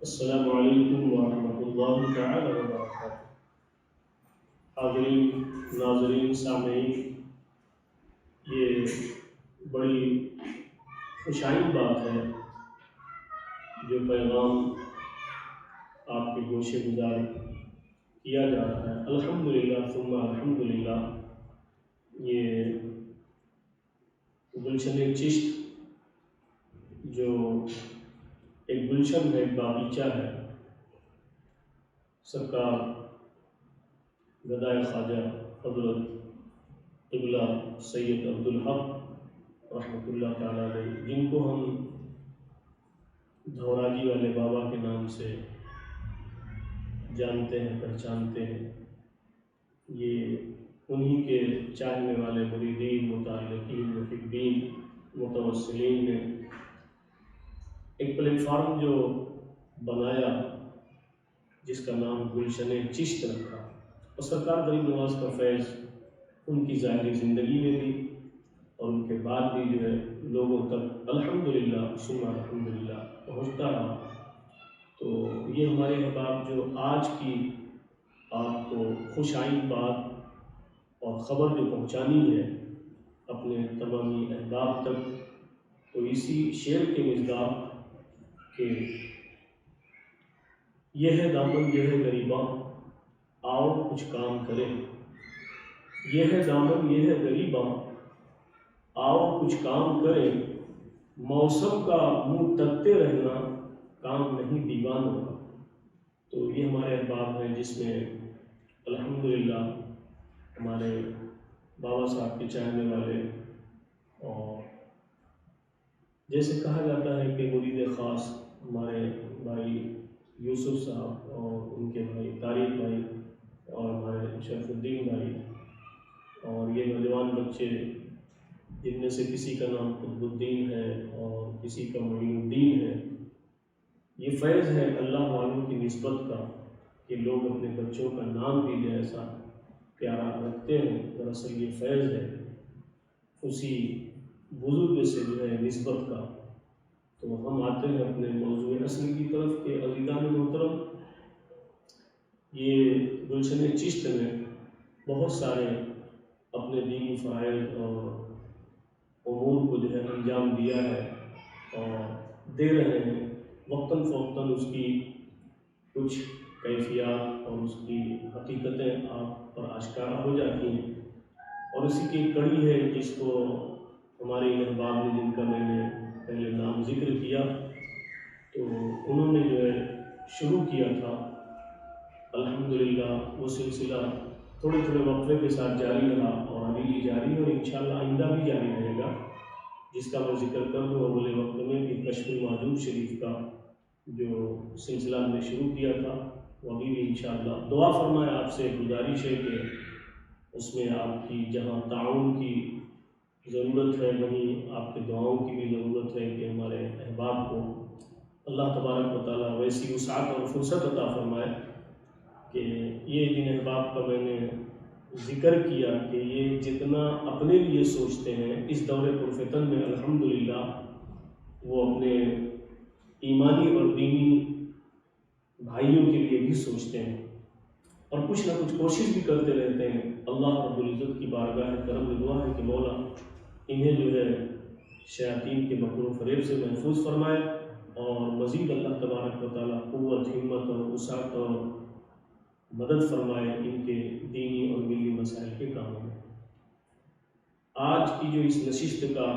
السلام علیکم ورحمۃ اللہ تعالی وبرکاتہ۔ حاضرین، ناظرین، سامعین، یہ بڑی خوشائن بات ہے جو پیغام آپ کے گوشے گزار کیا جا رہا ہے۔ الحمدللہ ثم الحمدللہ۔ یہ گلشن چشت جو ایک گلشن ہے، ایک باغیچہ ہے، سرکار گدائے خواجہ حضرت قبلہ سید عبدالحق رحمۃ اللہ تعالیٰ علیہ، جن کو ہم دھوراجی والے بابا کے نام سے جانتے ہیں، پہچانتے ہیں، یہ انہی کے چاہنے والے مریدین، متعلقین، محبین، متوسلین نے ایک پلیٹ فارم جو بنایا جس کا نام گلشن چشت رکھا، اور سرکار غریب نواز کا فیض ان کی ظاہری زندگی میں بھی اور ان کے بعد بھی جو ہے لوگوں تک الحمدللہ ثم الحمدللہ پہنچتا رہا۔ تو یہ ہمارے احباب جو آج کی آپ کو خوش آئند بات اور خبر جو پہنچانی ہے اپنے تمامی احباب تک، تو اسی شعر کے مصداق کہ یہ ہے دامن یہ ہے غریباں آؤ کچھ کام کریں، یہ ہے دامن یہ ہے غریباں آؤ کچھ کام کریں، موسم کا منہ تکتے رہنا کام نہیں دیوانوں کا۔ تو یہ ہمارے احباب ہیں جس میں الحمدللہ ہمارے بابا صاحب کے چاہنے والے، اور جیسے کہا جاتا ہے کہ مرید خاص ہمارے بھائی یوسف صاحب اور ان کے بھائی طارق بھائی اور ہمارے شرف الدین بھائی، اور یہ نوجوان بچے جن میں سے کسی کا نام قطب الدین ہے اور کسی کا معین الدین ہے، یہ فیض ہے اللہ والوں کی نسبت کا کہ لوگ اپنے بچوں کا نام بھی جو ایسا پیارا رکھتے ہیں۔ دراصل یہ فیض ہے اسی بزرگ سے جو ہے نسبت کا۔ تو ہم آتے ہیں اپنے موضوع اصل کی طرف کہ عزیزان محترم، یہ گلشن چشت میں بہت سارے اپنے دینی فرائض اور امور کو جو ہے انجام دیا ہے اور دے رہے ہیں۔ وقتاً فوقتاً اس کی کچھ کیفیات اور اس کی حقیقتیں آپ پر آشکارا ہو جاتی ہیں، اور اسی کی کڑی ہے جس کو ہمارے احباب نے، جن کا میں نے پہلے نام ذکر کیا، تو انہوں نے جو ہے شروع کیا تھا الحمدللہ وہ سلسلہ تھوڑے تھوڑے وقفے کے ساتھ جاری رہا، اور ابھی بھی جاری ہے اور انشاءاللہ آئندہ بھی جاری رہے گا، جس کا میں ذکر کر دوں اول وقت میں کہ کشف المحجوب شریف کا جو سلسلہ ہم نے شروع کیا تھا وہ ابھی بھی انشاءاللہ دعا فرمائے۔ آپ سے گزارش ہے کہ اس میں آپ کی جہاں تعاون کی ضرورت ہے وہیں آپ کے دعاؤں کی بھی ضرورت ہے کہ ہمارے احباب کو اللہ تبارک و تعالیٰ ویسی وسعت اور فرصت عطا فرمائے کہ یہ جن احباب کا میں نے ذکر کیا کہ یہ جتنا اپنے لیے سوچتے ہیں اس دور پرفتن میں، الحمدللہ وہ اپنے ایمانی اور دینی بھائیوں کے لیے بھی سوچتے ہیں اور کچھ نہ کچھ کوشش بھی کرتے رہتے ہیں۔ اللہ رب العزت کی بارگاہ کرم دعا ہے کہ مولا انہیں جو ہے شیاطین کے مکر و فریب سے محفوظ فرمائے، اور مزید اللہ تبارک و تعالیٰ قوت، ہمت اور وسعت اور مدد فرمائے ان کے دینی اور ملی مسائل کے کاموں میں۔ آج کی جو اس نشست کا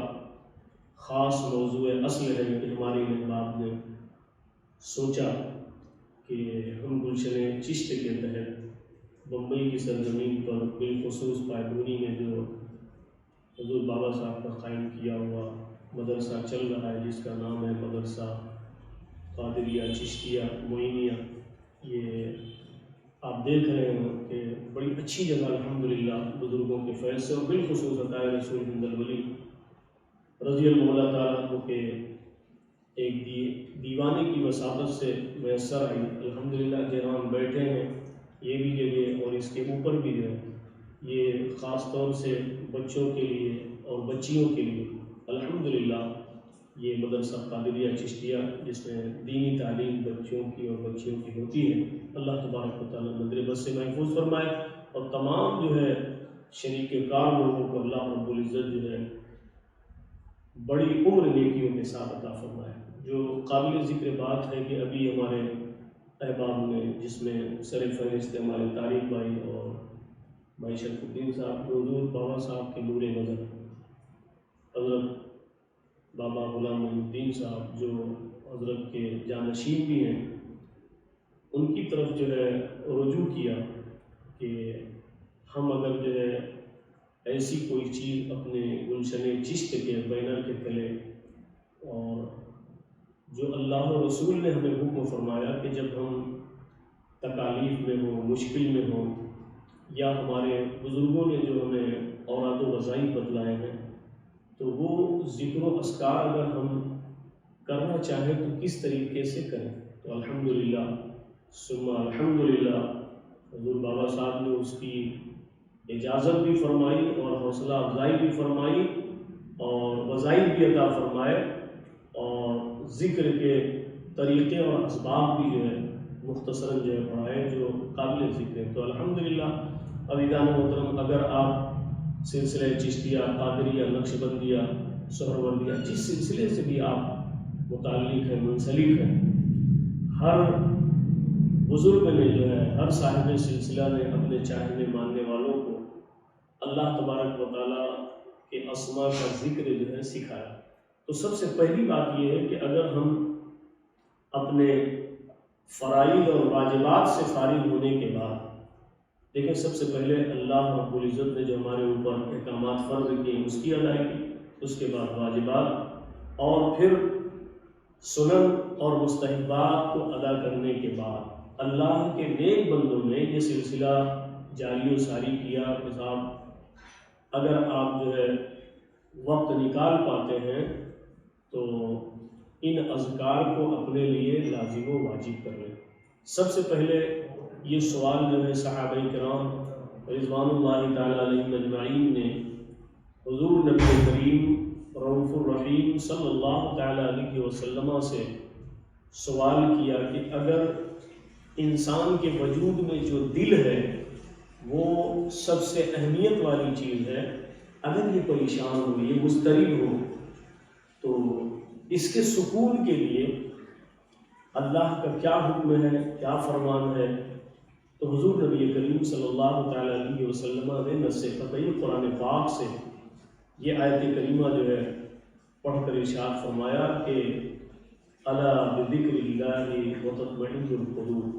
خاص موضوع اصل ہے کہ ہمارے احباب نے سوچا کہ ہم گلشن چشت کے تحت بمبئی کی سرزمین پر بالخصوص پائیدونی میں جو حضور بابا صاحب کا قائم کیا ہوا مدرسہ چل رہا ہے جس کا نام ہے مدرسہ قادریہ چشتیہ معینیہ، یہ آپ دیکھ رہے ہیں کہ بڑی اچھی جگہ الحمدللہ بزرگوں کے فیض سے اور بالخصوص عطائے رسول ہند الولی رضی اللہ تعالیٰ عنہ کے ایک دیوانے کی وساطت سے میسر آئی۔ الحمدللہ جہاں ہم بیٹھے ہیں یہ بھی جگہ اور اس کے اوپر بھی جو ہے یہ خاص طور سے بچوں کے لیے اور بچیوں کے لیے الحمدللہ یہ مدرسہ قادریہ چشتیہ، جس میں دینی تعلیم بچوں کی اور بچیوں کی ہوتی ہے، اللہ تبارک و تعالیٰ نظر بد سے محفوظ فرمائے، اور تمام جو ہے شریک کار لوگوں کو اللہ رب العزت جو ہے بڑی عمر نیکیوں کے ساتھ عطا فرمائے۔ جو قابل ذکر بات ہے کہ ابھی ہمارے احباب میں، جس میں سر فہرست ہمارے طارق بھائی اور بھائی شرف الدین صاحب، حضور بابا صاحب کے نور نظر حضرت بابا غلام الدین صاحب، جو حضرت کے جانشین بھی ہیں، ان کی طرف جو ہے رجوع کیا کہ ہم اگر جو ہے ایسی کوئی چیز اپنے گلشن چشت کے بینر کے تلے، اور جو اللہ و رسول نے ہمیں حکم فرمایا کہ جب ہم تکالیف میں ہوں، مشکل میں ہوں، یا ہمارے بزرگوں نے جو ہمیں اوراد و وظائف بتلائے ہیں، تو وہ ذکر و اذکار اگر ہم کرنا چاہیں تو کس طریقے سے کریں، تو الحمدللہ ثم الحمدللہ حضور بابا صاحب نے اس کی اجازت بھی فرمائی اور حوصلہ افزائی بھی فرمائی اور وظائف بھی عطا فرمائے، اور ذکر کے طریقے اور اسباب بھی جو ہے مختصراً جو ہے پڑھائے، جو قابل ذکر ہے۔ تو الحمدللہ عزیزان محترم، اگر آپ سلسلہ چشتیہ، قادریہ، نقشبندیہ، سہروردیہ، جس سلسلے سے بھی آپ متعلق ہیں، منسلک ہیں، ہر بزرگ نے جو ہے، ہر صاحب سلسلہ نے اپنے چاہنے ماننے والوں کو اللہ تبارک و تعالیٰ کے اسماء کا ذکر جو ہے سکھایا۔ تو سب سے پہلی بات یہ ہے کہ اگر ہم اپنے فرائض اور واجبات سے فارغ ہونے کے بعد، دیکھیں سب سے پہلے اللہ رب العزت نے جو ہمارے اوپر احکامات فرض کیے اس کی ادائیگی، اس کے بعد واجبات، اور پھر سنن اور مستحبات کو ادا کرنے کے بعد اللہ کے نیک بندوں نے یہ سلسلہ جاری و ساری کیا کہ صاحب اگر آپ جو ہے وقت نکال پاتے ہیں تو ان اذکار کو اپنے لیے لازم و واجب کر لیں۔ سب سے پہلے یہ سوال جو ہے صحابہ کرام رضوان اللہ تعالیٰ علیہم اجمعین نے حضور نبی کریم رؤوف الرحیم صلی اللہ تعالیٰ علیہ وسلم سے سوال کیا کہ اگر انسان کے وجود میں جو دل ہے وہ سب سے اہمیت والی چیز ہے، اگر یہ پریشان ہو، یہ مضطرب ہو، تو اس کے سکون کے لیے اللہ کا کیا حکم ہے، کیا فرمان ہے؟ تو حضور نبی کریم صلی اللہ تعالیٰ علیہ وسلم نے نص قطعی قرآن پاک سے یہ آیت کریمہ جو ہے پڑھ کر ارشاد فرمایا کہ الا بذکر اللہ وتطمئن القلوب۔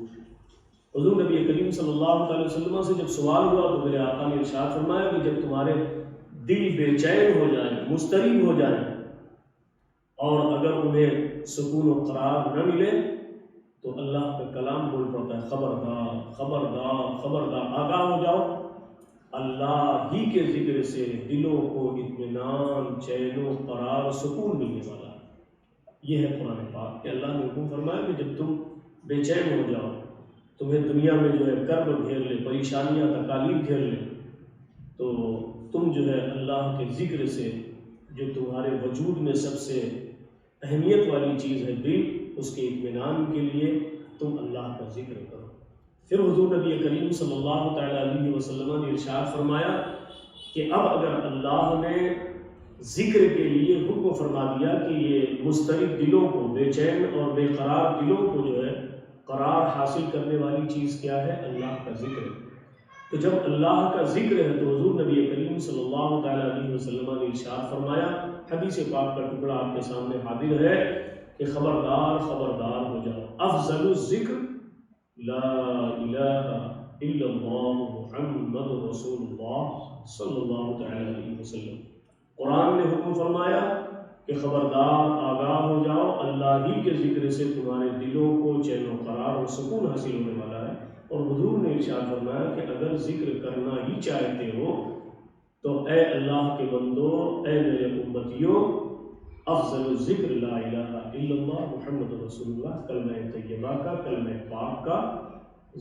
حضور نبی کریم صلی اللہ علیہ وسلم سے جب سوال ہوا تو میرے آقا نے ارشاد فرمایا کہ جب تمہارے دل بے چین ہو جائیں، مضطرب ہو جائیں، اور اگر انہیں سکون و قرار نہ ملے تو اللہ کا کلام بول پڑتا ہے، خبردار خبردار خبردار، آگاہ ہو جاؤ، اللہ ہی کے ذکر سے دلوں کو اطمینان، چین و قرار، سکون ملنے والا ہے۔ یہ ہے قرآن پاک کہ اللہ نے حکم فرمایا کہ جب تم بے چین ہو جاؤ، تمہیں دنیا میں جو ہے کرب گھیر لے، پریشانیاں تکالیف گھیر لے، تو تم جو ہے اللہ کے ذکر سے، جو تمہارے وجود میں سب سے اہمیت والی چیز ہے دل، اس کے اطمینان کے لیے تم اللہ کا ذکر کرو۔ پھر حضور نبی کریم صلی اللہ تعالیٰ علیہ وسلم نے ارشاد فرمایا کہ اب اگر اللہ نے ذکر کے لیے حکم فرما دیا کہ یہ مضطرب دلوں کو، بے چین اور بے قرار دلوں کو جو ہے قرار حاصل کرنے والی چیز کیا ہے؟ اللہ کا ذکر ہے۔ تو جب اللہ کا ذکر ہے تو حضور نبی کریم صلی اللہ تعالیٰ علیہ وسلم نے ارشاد فرمایا، حدیث پاک کا ٹکڑا آپ کے سامنے حاضر ہے کہ خبردار خبردار ہو جاؤ، افضل الذکر لا الہ الا اللہ محمد رسول اللہ صلی اللہ تعالیٰ علیہ وسلم۔ قرآن نے حکم فرمایا کہ خبردار آگاہ ہو جاؤ، اللہ ہی کے ذکر سے تمہارے دلوں کو چین و قرار اور سکون حاصل ہونے والا ہے۔ اور حضور نے ارشاد فرمایا کہ اگر ذکر کرنا ہی چاہتے ہو تو اے اللہ کے بندو، اے میرے امتیوں، افضل الذکر لا الہ الا اللہ محمد رسول اللہ، کلمہ طیبہ کا، کلمہ پاک کا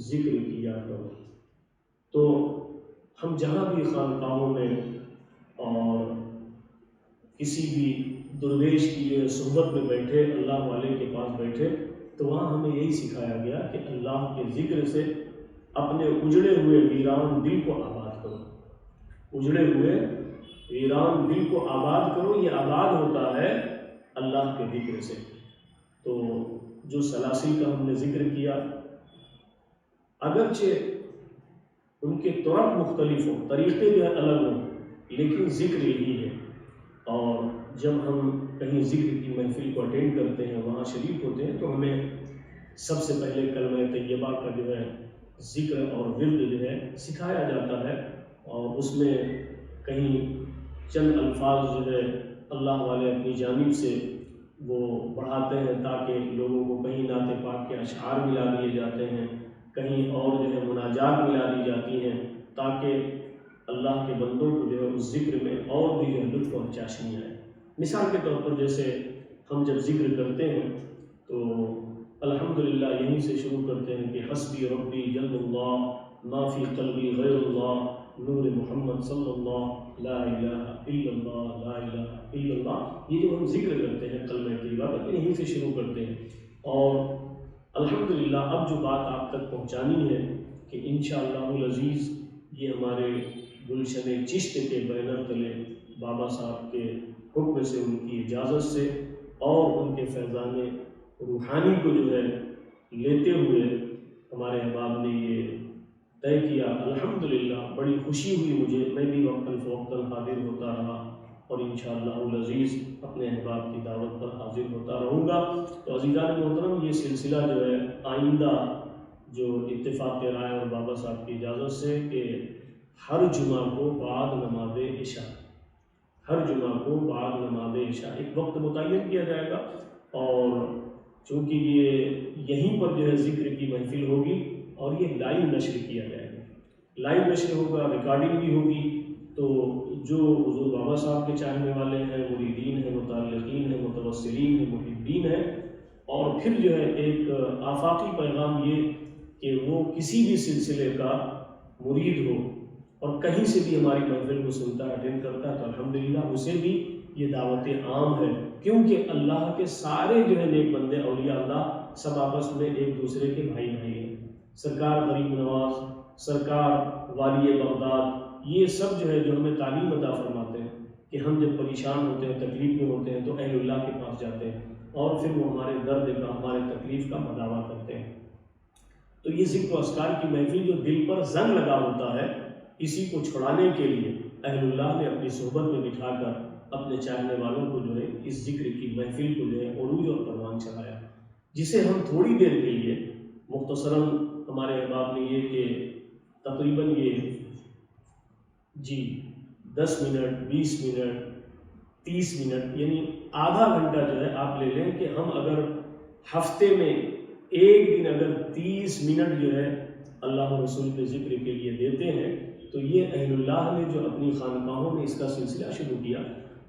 ذکر کیا کرو۔ تو ہم جہاں بھی خانقاہوں میں اور کسی بھی درویش کی جو صحبت میں بیٹھے، اللہ والے کے پاس بیٹھے، تو وہاں ہمیں یہی سکھایا گیا کہ اللہ کے ذکر سے اپنے اجڑے ہوئے ویران دل کو آباد کرو، اجڑے ہوئے ویران دل کو آباد کرو۔ یہ آباد ہوتا ہے اللہ کے ذکر سے۔ تو جو سلاسل کا ہم نے ذکر کیا، اگرچہ ان کے طرق مختلف ہوں، طریقے جو ہے الگ ہوں، لیکن ذکر یہی ہے۔ اور جب ہم کہیں ذکر کی محفل کو اٹینڈ کرتے ہیں، وہاں شریک ہوتے ہیں، تو ہمیں سب سے پہلے کلمہ طیبہ کا جو ہے ذکر اور ورد جو ہے سکھایا جاتا ہے، اور اس میں کہیں چند الفاظ جو ہے اللہ والے اپنی جانب سے وہ بڑھاتے ہیں، تاکہ لوگوں کو کہیں نعت پاک کے اشعار ملا دیے جاتے ہیں، کہیں اور جو ہے مناجات ملا دی جاتی ہیں، تاکہ اللہ کے بندوں کو جو ہے اس ذکر میں اور بھی جو ہے لطف اور چاشنی آئے۔ مثال کے طور پر جیسے ہم جب ذکر کرتے ہیں تو الحمدللہ یہیں سے شروع کرتے ہیں کہ حسبی ربی جل اللہ ما فی قلبی غیر اللہ نور محمد صلی اللہ لا الہ الا اللہ لا الہ الا اللہ۔ یہ جو ہم ذکر کرتے ہیں کلمہ طیبہ کا، یہیں سے شروع کرتے ہیں۔ اور الحمدللہ اب جو بات آپ تک پہنچانی ہے کہ انشاءاللہ العزیز یہ ہمارے گلشن چشت کے بینر تلے بابا صاحب کے حکم سے، ان کی اجازت سے اور ان کے فیضان روحانی کو جو ہے لیتے ہوئے ہمارے احباب نے یہ طے کیا۔ الحمدللہ بڑی خوشی ہوئی مجھے، میں بھی وقتاً فوقتاً حاضر ہوتا رہا، اور انشاءاللہ العزیز اپنے احباب کی دعوت پر حاضر ہوتا رہوں گا۔ تو عزیزان محترم، یہ سلسلہ جو ہے آئندہ جو اتفاق رائے اور بابا صاحب کی اجازت سے کہ ہر جمعہ کو بعد نماز عشاء، ہر جمعہ کو بعد نماز عشاء ایک وقت متعین کیا جائے گا، اور چونکہ یہ یہیں پر جو ہے ذکر کی محفل ہوگی، اور یہ لائیو نشر کیا جائے گا، لائیو نشر ہوگا، ریکارڈنگ بھی ہوگی۔ تو جو حضور بابا صاحب کے چاہنے والے ہیں، مریدین ہیں، متعلقین ہیں، متوسلین ہیں، محبین ہیں، اور پھر جو ہے ایک آفاقی پیغام یہ کہ وہ کسی بھی سلسلے کا مرید ہو اور کہیں سے بھی ہماری محفل کو سنتا ہے، اٹینڈ کرتا ہے، تو الحمدللہ اسے بھی یہ دعوت عام ہے، کیونکہ اللہ کے سارے جو ہے نیک بندے اولیاء اللہ سب آپس میں ایک دوسرے کے بھائی بھائی ہیں۔ سرکار غریب نواز، سرکار والی بغداد، یہ سب جو ہے جو ہمیں تعلیم عطا فرماتے ہیں کہ ہم جب پریشان ہوتے ہیں، تکلیف میں ہوتے ہیں، تو اہل اللہ کے پاس جاتے ہیں، اور پھر وہ ہمارے درد کا، ہمارے تکلیف کا مداوع کرتے ہیں۔ تو یہ ذکر و اذکار کی محفل جو دل پر زنگ لگا ہوتا ہے، اسی کو چھڑانے کے لیے اہل اللہ نے اپنی صحبت میں بٹھا کر اپنے چاہنے والوں کو جو ہے اس ذکر کی محفل کو جو ہے عروج اور پروان چڑھایا، جسے ہم تھوڑی دیر کے لیے مختصراً ہمارے احباب نے یہ کہ تقریباً یہ 10 منٹ 20 منٹ 30 منٹ یعنی آدھا گھنٹہ جو ہے آپ لے لیں کہ ہم اگر ہفتے میں ایک دن اگر 30 منٹ جو ہے اللہ و رسول کے ذکر کے لیے دیتے ہیں، تو یہ اہل اللہ نے جو اپنی خانقاہوں میں اس کا سلسلہ شروع کیا،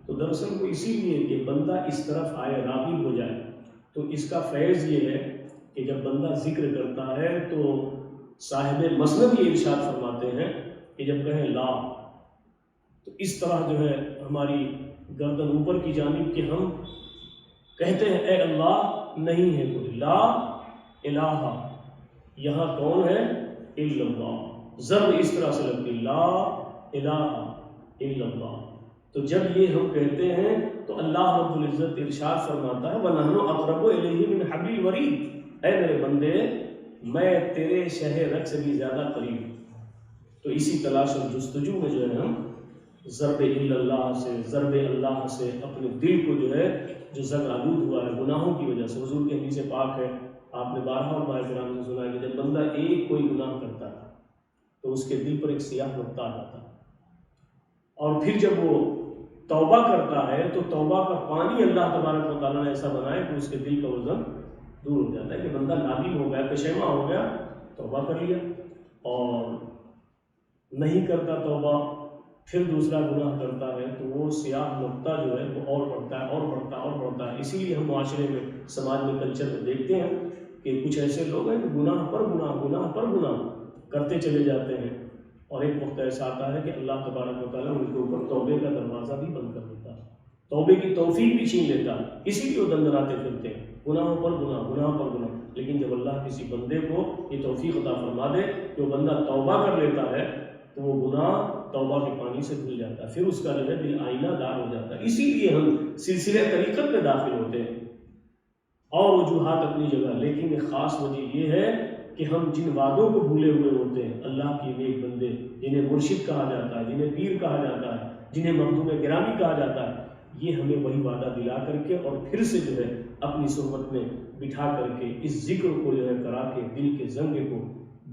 تو دراصل وہ اسی لیے کہ بندہ اس طرف آئے، راغب ہو جائے۔ تو اس کا فیض یہ ہے کہ جب بندہ ذکر کرتا ہے تو صاحب مسند یہ ارشاد فرماتے ہیں کہ جب کہیں لا، تو اس طرح جو ہے ہماری گردن اوپر کی جانب کہ ہم کہتے ہیں اے اللہ نہیں ہے کوئی، لا الہ، یہاں کون ہے؟ الا اللہ، ضرب اس طرح سے لگتی لا الہ الا اللہ۔ تو جب یہ ہم کہتے ہیں تو اللہ رب العزت ارشاد فرماتا ہے وَنَحْنُ أَقْرَبُ إِلَيْهِ مِنْ حَبْلِ الْوَرِيدِ، اے میرے بندے میں تیرے شہ رگ سے بھی زیادہ قریب ہوں۔ تو اسی تلاش اور جستجو میں جو ہے ہم ضرب الا اللہ سے، ضرب اللہ سے اپنے دل کو جو ہے جو زنگ آلود ہوا ہے گناہوں کی وجہ سے، حضور کے حدیث پاک ہے، آپ نے بارہا اور بارہ کرام سے سنا ہے کہ جب بندہ ایک کوئی گناہ کرتا ہے تو اس کے دل پر ایک سیاہ نقطہ آ جاتا ہے، اور پھر جب وہ توبہ کرتا ہے تو توبہ کا پانی اللہ تبارک و تعالیٰ نے ایسا بنایا کہ اس کے دل کا وزن دور ہو جاتا ہے، کہ بندہ نادم ہو گیا، پشیماں ہو گیا، توبہ کر لیا، اور نہیں کرتا توبہ پھر دوسرا گناہ کرتا ہے تو وہ سیاہ نقطہ جو ہے وہ اور بڑھتا ہے اور بڑھتا ہے اور بڑھتا ہے۔ اسی لیے ہم معاشرے میں، سماج میں، کلچر میں دیکھتے ہیں کہ کچھ ایسے لوگ ہیں کہ گناہ پر گناہ، گناہ پر گناہ کرتے چلے جاتے ہیں، اور ایک وقت ایسا آتا ہے کہ اللہ تبارک و تعالیٰ ان کے اوپر توبے کا دروازہ بھی بند کر دیتا ہے۔ توبے کی توفیق بھی چھین لیتا ہے، اسی لیے وہ دندناتے پھرتے ہیں، گناہوں پر گناہ، گناہ پر گناہ۔ لیکن جب اللہ کسی بندے کو یہ توفیق عطا فرما دے کہ وہ بندہ توبہ کر لیتا ہے تو وہ گناہ توبہ کے پانی سے دھل جاتا ہے، پھر اس کا جو ہے دل آئینہ دار ہو جاتا ہے۔ اسی لیے ہم سلسلہ طریقت میں داخل ہوتے ہیں، اور وجوہات اپنی جگہ، لیکن ایک خاص وجہ یہ ہے کہ ہم جن وعدوں کو بھولے ہوئے ہوتے ہیں، اللہ کے نیک بندے جنہیں مرشد کہا جاتا ہے، جنہیں پیر کہا جاتا ہے، جنہیں مخدوم گرامی کہا جاتا ہے، یہ ہمیں وہی وعدہ دلا کر کے اور پھر سے جو ہے اپنی صحبت میں بٹھا کر کے اس ذکر کو جو ہے کرا کے دل کے زنگ کو،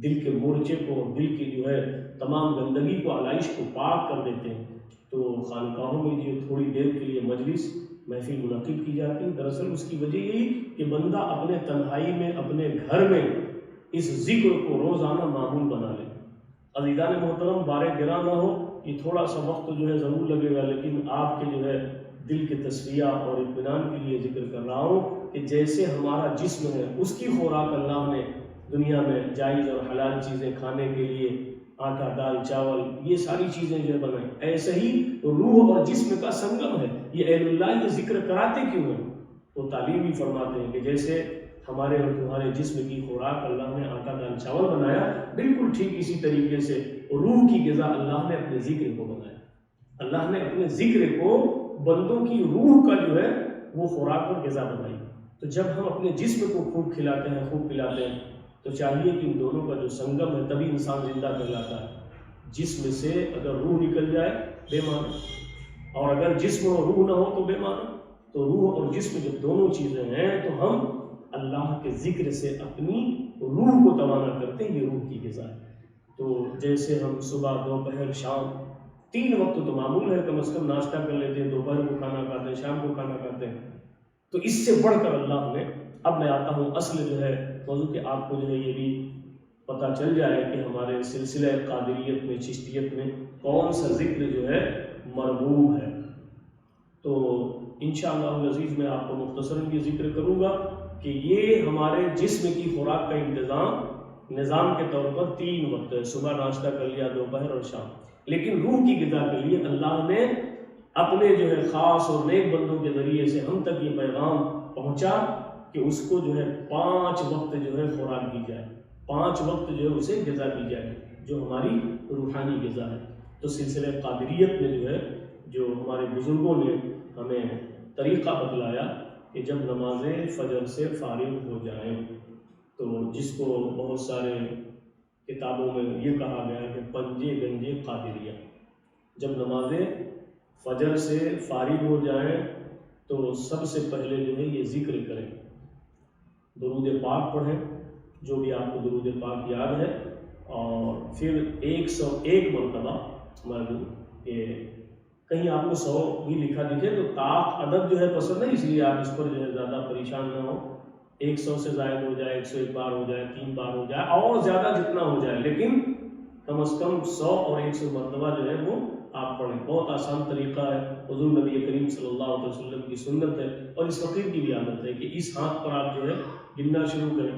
دل کے مورچے کو، دل کی جو ہے تمام گندگی کو، علائش کو پاک کر دیتے ہیں۔ تو خانقاہوں میں جو تھوڑی دیر کے لیے مجلس محفل منعقد کی جاتی ہے، دراصل اس کی وجہ یہی کہ بندہ اپنے تنہائی میں، اپنے گھر میں اس ذکر کو روزانہ معمول بنا لے۔ عزیزان محترم، بارے گراں نہ ہو، یہ تھوڑا سا وقت جو ہے ضرور لگے گا، لیکن آپ کے جو ہے دل کے تصفیہ اور اطمینان کے لیے ذکر کر رہا ہوں کہ جیسے ہمارا جسم ہے اس کی خوراک اللہ نے دنیا میں جائز اور حلال چیزیں کھانے کے لیے آٹا، دال، چاول، یہ ساری چیزیں جو ہے بنائیں، ایسے ہی روح اور جسم کا سنگم ہے۔ یہ اہل اللہ یہ ذکر کراتے کیوں ہیں؟ وہ تعلیم بھی فرماتے ہیں کہ جیسے ہمارے اور تمہارے جسم کی خوراک اللہ نے آٹا، دال، چاول بنایا، بالکل ٹھیک اسی طریقے سے روح کی غذا اللہ نے اپنے ذکر کو بنایا۔ اللہ نے اپنے ذکر کو بندوں کی روح کا جو ہے وہ خوراک اور غذا بنائی۔ تو جب ہم اپنے جسم کو خوب کھلاتے ہیں، خوب پلاتے ہیں، تو چاہیے کہ ان دونوں کا جو سنگم ہے تبھی انسان زندہ کہلاتا ہے۔ جسم سے اگر روح نکل جائے بے معنی، اور اگر جسم اور روح نہ ہو تو بے معنی۔ تو روح اور جسم جب دونوں چیزیں ہیں تو ہم اللہ کے ذکر سے اپنی روح کو توانا کرتے ہیں، یہ روح کی غذا ہے۔ تو جیسے ہم صبح، دوپہر، شام 3 وقت تو معمول ہے، کم از کم ناشتہ کر لیتے ہیں، دوپہر کو کھانا کھاتے ہیں، شام کو کھانا کھاتے ہیں، تو اس سے بڑھ کر اللہ نے، اب میں آتا ہوں اصل جو ہے موضوع کہ آپ کو جو ہے یہ بھی پتہ چل جائے کہ ہمارے سلسلہ قادریت میں، چشتیت میں کون سا ذکر جو ہے مرغوب ہے۔ تو انشاءاللہ العزیز میں آپ کو مختصراً یہ ذکر کروں گا کہ یہ ہمارے جسم کی خوراک کا انتظام نظام کے طور پر 3 وقت ہے، صبح ناشتہ کر لیا، دوپہر اور شام۔ لیکن روح کی غذا کے لیے اللہ نے اپنے جو ہے خاص اور نیک بندوں کے ذریعے سے ہم تک یہ پیغام پہنچا کہ اس کو جو ہے 5 وقت جو ہے خوراک دی جائے، 5 وقت جو ہے اسے غذا دی جائے، جو ہماری روحانی غذا ہے۔ تو سلسلہ قادریت میں جو ہے جو ہمارے بزرگوں نے ہمیں طریقہ بتلایا کہ جب نماز فجر سے فارغ ہو جائیں، تو جس کو بہت سارے کتابوں میں یہ کہا گیا کہ پنجے گنجے قادریہ، جب نماز فجر سے فارغ ہو جائیں تو سب سے پہلے جو ہے یہ ذکر کریں، درود پاک پڑھیں، جو بھی آپ کو درود پاک یاد ہے، اور پھر 101 مرتبہ معلوم کہ کہیں آپ کو 100 بھی لکھا دکھے تو طاق عدد جو ہے پسند ہے، اس لیے آپ اس پر جو ہے زیادہ پریشان نہ ہو۔ 100 سے زائد ہو جائے، 101 بار ہو جائے، 3 بار ہو جائے، اور زیادہ جتنا ہو جائے، لیکن کم از کم 100 اور 100 مرتبہ جو ہے وہ آپ پڑھیں۔ بہت آسان طریقہ ہے، حضور نبی کریم صلی اللہ علیہ وسلم کی سنت ہے، اور اس فقیر کی بھی عادت ہے کہ اس ہاتھ پر آپ جو ہے گننا شروع کریں۔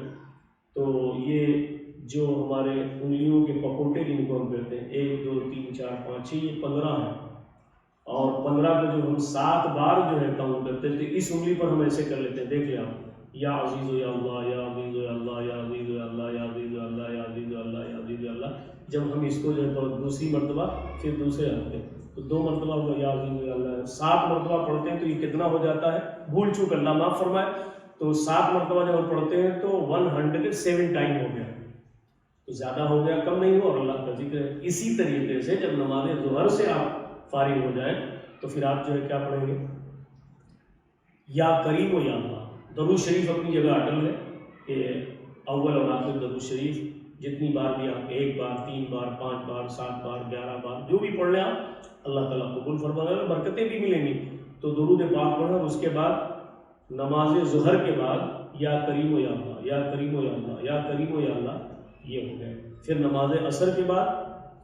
تو یہ جو ہمارے انگلیوں کے پکوٹے جن کو ہم کہتے ہیں، 1 2 3 4 5 6، یہ 15 ہیں، اور 15 کو جو ہم 7 بار جو ہے کاؤنٹ کرتے ہیں، تو اس انگلی پر ہم ایسے کر لیتے ہیں، دیکھ لیں آپ، یا عزیز یا اللہ، یا عزیز یا اللہ، یا عزیز یا اللہ، یا عزیز یا اللہ، یا عزیز یا اللہ، یا عزیز یا اللہ۔ جب ہم اس کو جو ہے دوسری مرتبہ پھر دوسرے ہاتھ پہ، تو 2 مرتبہ ہوا یا عزیز یا اللہ، 7 مرتبہ پڑھتے ہیں تو یہ کتنا ہو جاتا ہے، بھول چوک اللہ معاف فرمائے، تو 7 مرتبہ جب ہم پڑھتے ہیں تو 107 ٹائم ہو گیا، تو زیادہ ہو گیا، کم نہیں ہو، اور اللہ کا ذکر ہے۔ اسی طریقے سے جب نماز ظہر سے آپ فارغ ہو جائیں تو پھر آپ جو ہے کیا پڑھیں گے، یا کریم و یا اللہ۔ درود شریف اپنی جگہ اٹل ہے کہ اول اور آخر درود شریف جتنی بار بھی آپ 1 بار، 3 بار، 5 بار، 7 بار، 11 بار، جو بھی پڑھ لیں آپ، اللہ تعالیٰ قبول فرمائے گا، برکتیں بھی ملیں گی۔ تو درود پاک پڑھیں، اور اس کے بعد نماز ظہر کے بعد یا کریم و یا اللہ، یا کریم و یا اللہ، یا کریم و یا اللہ، یہ ہو گئے۔ پھر نماز عصر کے بعد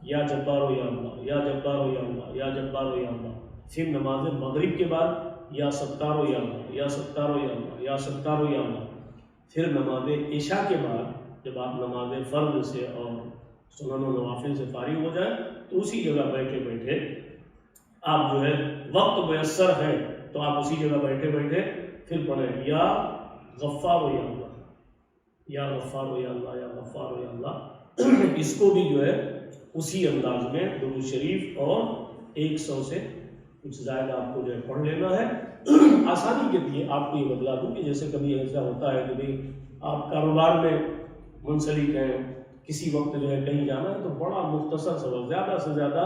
یا جبار و یا اللہ، یا جبار و یا اللہ، یا جبار و یا اللہ۔ پھر نماز مغرب کے بعد یا ستار و یا اللہ، یا ستار و یا اللہ، یا ستار و یا اللہ۔ پھر نماز عشاء کے بعد جب آپ نماز فرض سے اور سنن و نوافل سے فارغ ہو جائیں تو اسی جگہ بیٹھے بیٹھے آپ جو ہے وقت میسر ہے تو آپ اسی جگہ بیٹھے بیٹھے پھر پڑھیں یا غفار ہو یا اللہ، یا غفار ہو یا اللہ، یا غفار ہو یا اللہ۔ اس کو بھی جو ہے اسی انداز میں درود شریف اور 100 سے کچھ زائد آپ کو جو ہے پڑھ لینا ہے۔ آسانی کے لیے آپ کو یہ بتلا دوں کہ جیسے کبھی ایسا ہوتا ہے کہ بھئی آپ کاروبار میں منسلک ہیں، کسی وقت جو ہے کہیں جانا ہے، تو بڑا مختصر سبق، زیادہ سے زیادہ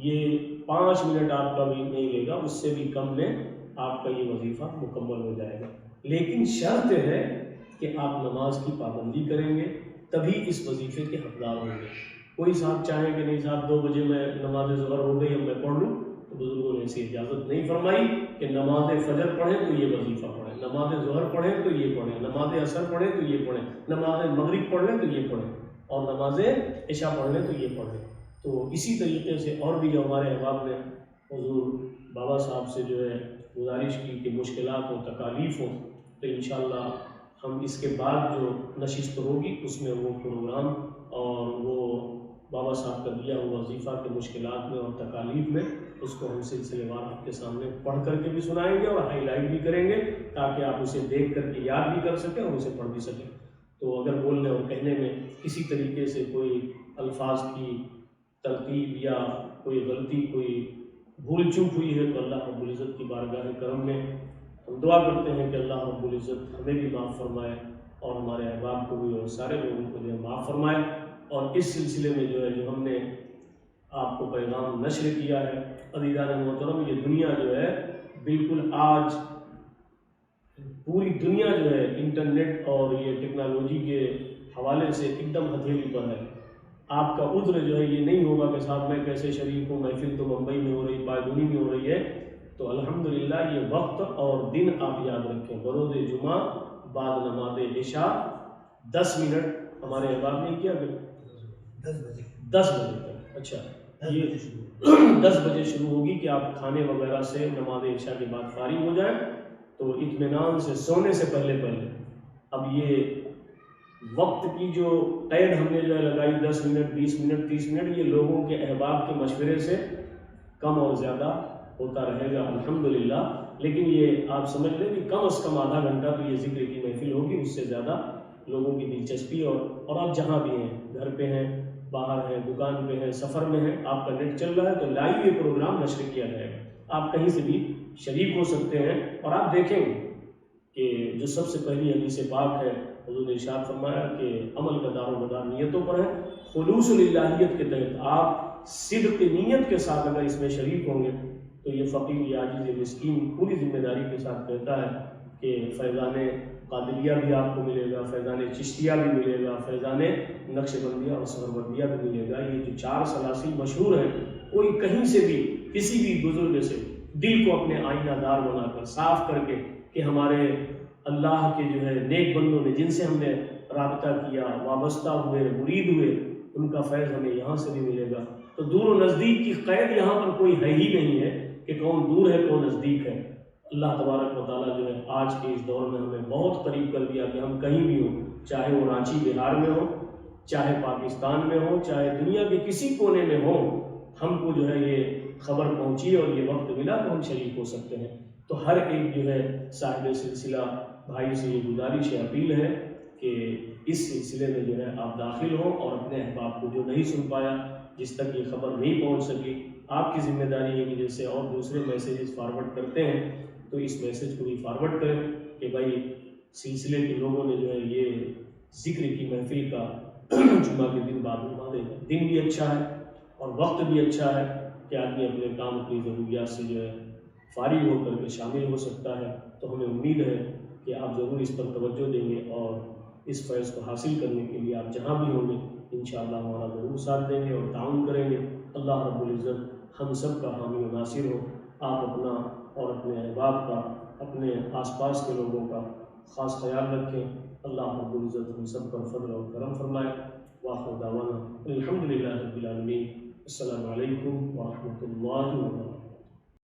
یہ 5 منٹ آپ کا بھی نہیں لے گا، اس سے بھی کم میں آپ کا یہ وظیفہ مکمل ہو جائے گا۔ لیکن شرط ہے کہ آپ نماز کی پابندی کریں گے تبھی اس وظیفے کے حقدار ہوں گے۔ کوئی صاحب چاہیں کہ نہیں صاحب 2 بجے میں نماز ظہر ہو گئی اب میں پڑھ لوں، تو بزرگوں نے ایسی اجازت نہیں فرمائی کہ نماز فجر پڑھیں تو یہ وظیفہ پڑھیں، نماز ظہر پڑھیں تو یہ پڑھیں، نماز عصر پڑھیں تو یہ پڑھیں، نماز مغرب پڑھ لیں تو یہ پڑھیں، اور نماز عشاء پڑھ لیں تو یہ پڑھیں۔ تو اسی طریقے سے اور بھی جو ہمارے احباب نے حضور بابا صاحب سے جو ہے گزارش کی کہ مشکلات ہوں، تکالیف ہوں، تو انشاءاللہ ہم اس کے بعد جو نشست ہوگی اس میں وہ پروگرام اور وہ بابا صاحب کا دیا ہوا وظیفہ کے مشکلات میں اور تکالیف میں اس کو ہم سلسلے وار آپ کے سامنے پڑھ کر کے بھی سنائیں گے اور ہائی لائٹ بھی کریں گے، تاکہ آپ اسے دیکھ کر کے یاد بھی کر سکیں اور اسے پڑھ بھی سکیں۔ تو اگر بولنے اور کہنے میں کسی طریقے سے کوئی الفاظ کی ترتیب یا کوئی غلطی، کوئی بھول چوک ہوئی ہے تو اللہ رب العزت کی بارگاہ کرم میں ہم دعا کرتے ہیں کہ اللہ رب العزت ہمیں بھی معاف فرمائے اور ہمارے احباب کو بھی اور سارے لوگوں کو جو ہے معاف فرمائے۔ اور اس سلسلے میں جو ہے جو ہم نے آپ کو پیغام نشر کیا ہے، عزیزان محترم، یہ دنیا جو ہے بالکل آج پوری دنیا جو ہے انٹرنیٹ اور یہ ٹیکنالوجی کے حوالے سے ایک دم ہتھیلی پر ہے۔ آپ کا عذر جو ہے یہ نہیں ہوگا کہ صاحب میں کیسے شریک ہوں، محفل تو ممبئی میں ہو رہی، پائدونی میں ہو رہی ہے، تو الحمدللہ یہ وقت اور دن آپ یاد رکھیں۔ بروز جمعہ بعد نماز عشاء 10 منٹ ہمارے احباب نے کیا کہ 10 بجے تک، اچھا یہ 10 بجے شروع ہوگی کہ آپ کھانے وغیرہ سے نماز عشاء کے بعد فارغ ہو جائیں، تو اطمینان سے سونے سے پہلے اب یہ وقت کی جو قید ہم نے جو ہے لگائی 10 منٹ 20 منٹ 30 منٹ، یہ لوگوں کے احباب کے مشورے سے کم اور زیادہ ہوتا رہے گا الحمدللہ، لیکن یہ آپ سمجھ لیں کہ کم از کم آدھا گھنٹہ تو یہ ذکر کی محفل ہوگی، اس سے زیادہ لوگوں کی دلچسپی اور آپ جہاں بھی ہیں، گھر پہ ہیں، باہر ہیں، دکان پہ ہیں، سفر میں ہیں، آپ کا نیٹ چل رہا ہے تو لائیو یہ پروگرام نشر کیا جائے گا، آپ کہیں سے بھی شریک ہو سکتے ہیں۔ اور آپ دیکھیں گے کہ جو سب سے پہلی حدیث پاک ہے، حضور نے ارشاد فرمایا کہ عمل کا دار و مدار نیتوں پر ہے، خلوص للہیت کے تحت آپ صدق نیت کے ساتھ اگر اس میں شریک ہوں گے تو یہ فقیر، یہ عاجز، یہ مسکین پوری ذمہ داری کے ساتھ کہتا ہے کہ فیضان قادریہ بھی آپ کو ملے گا، فیضان چشتیہ بھی ملے گا، فیضان نقش بندیہ اور سہروردیہ بھی ملے گا۔ یہ جو 4 سلاسل مشہور ہیں، کوئی کہیں سے بھی کسی بھی بزرگ سے دل کو اپنے آئینہ دار بنا کر صاف کر کے کہ ہمارے اللہ کے جو ہے نیک بندوں نے جن سے ہم نے رابطہ کیا، وابستہ ہوئے، مرید ہوئے، ان کا فیض ہمیں یہاں سے بھی ملے گا۔ تو دور و نزدیک کی قید یہاں پر کوئی ہے ہی نہیں ہے کہ کون دور ہے کون نزدیک ہے۔ اللہ تبارک و تعالیٰ جو ہے آج کے اس دور میں ہمیں بہت قریب کر دیا کہ ہم کہیں بھی ہوں، چاہے وہ رانچی بہار میں ہو، چاہے پاکستان میں ہو، چاہے دنیا کے کسی کونے میں ہو، ہم کو جو ہے یہ خبر پہنچی اور یہ وقت ملا تو ہم شریک ہو سکتے ہیں۔ تو ہر ایک جو ہے صاحب سلسلہ بھائی سے یہ گزارش ہے، اپیل ہے کہ اس سلسلے میں جو ہے آپ داخل ہوں اور اپنے احباب کو جو نہیں سن پایا، جس تک یہ خبر نہیں پہنچ سکی، آپ کی ذمہ داری ہے کہ جیسے اور دوسرے میسیجز فارورڈ کرتے ہیں تو اس میسیج کو بھی فارورڈ کریں کہ بھائی سلسلے کے لوگوں نے جو ہے یہ ذکر کی محفل کا جمعہ کے دن بعد نماز کا دن بھی اچھا ہے اور وقت بھی اچھا ہے کہ آدمی اپنے کام اپنی ضروریات سے جو ہے فارغ ہو کر کے شامل ہو سکتا ہے۔ تو ہمیں امید ہے کہ آپ ضرور اس پر توجہ دیں گے اور اس فیض کو حاصل کرنے کے لیے آپ جہاں بھی ہوں گے انشاءاللہ ہمارا ضرور ساتھ دیں گے اور تعاون کریں گے۔ اللہ رب العزت ہم سب کا حامی و ناصر ہو۔ آپ اپنا اور اپنے احباب کا، اپنے آس پاس کے لوگوں کا خاص خیال رکھیں۔ اللہ رب العزت ہم سب پر فضل اور کرم فرمائے۔ وآخر دعوانا الحمدللہ رب العالمین۔ السلام علیکم ورحمۃ اللہ وبرکاتہ۔